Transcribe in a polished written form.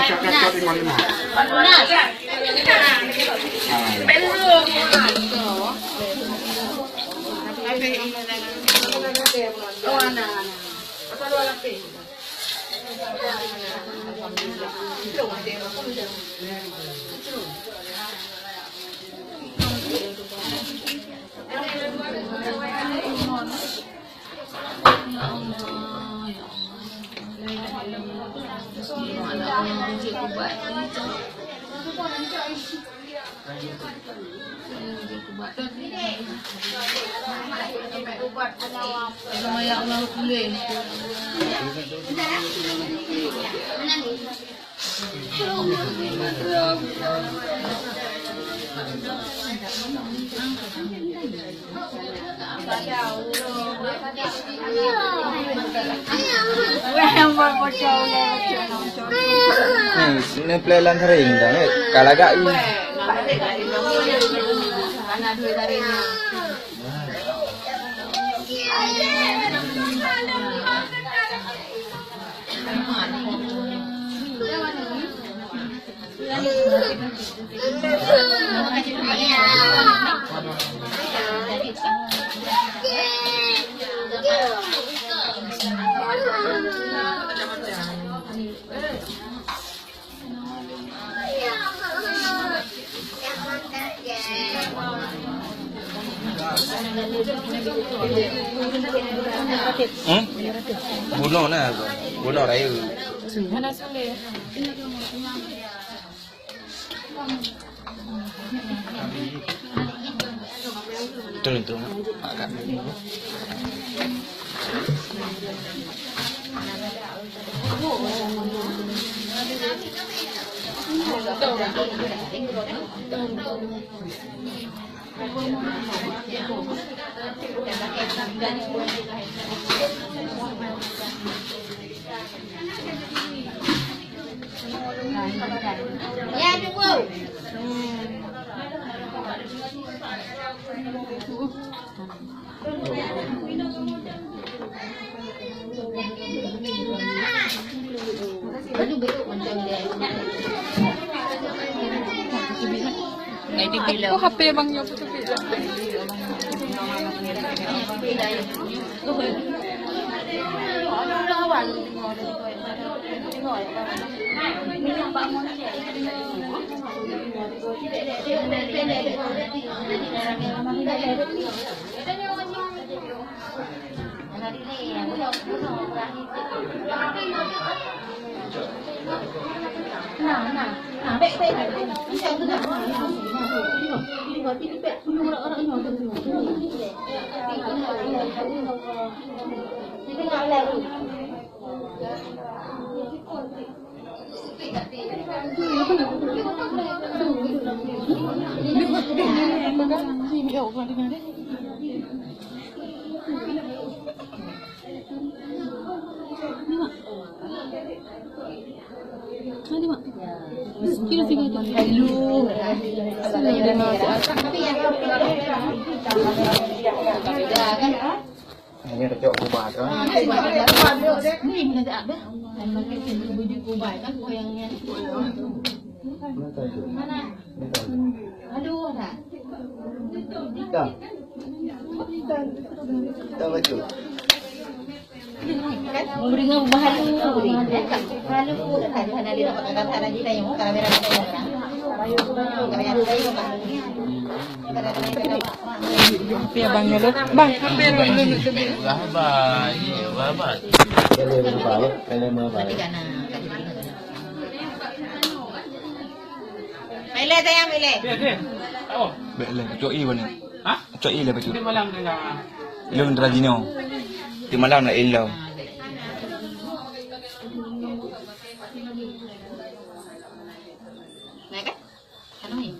Cakap 55. Ini pelayan sering dah, kalau agak ini. Bunuh nah, bunuh raya. Mana boleh? Itu makan. Ya, tunggu. Aku HP bang nyo tu bila. Ini recok kubat kan. Ini bisa tak ada? Bujuk kubat kan koyangnya. Mana? Aduh, tak. Kita baca. Memberi bahalu, bahalu dah ada di dapat kata lagi dah yang kamera kita. Kamera saya HP abang nyo bang, HP dulu tu. Babat. Pele berbalik. Pele sayang pele. Oh. Bele cok i mana? Ha? Cok i le betul. Di malam dia lah. Ilmu tradino. Di malam nak ilau. Naik kan? Anu ni.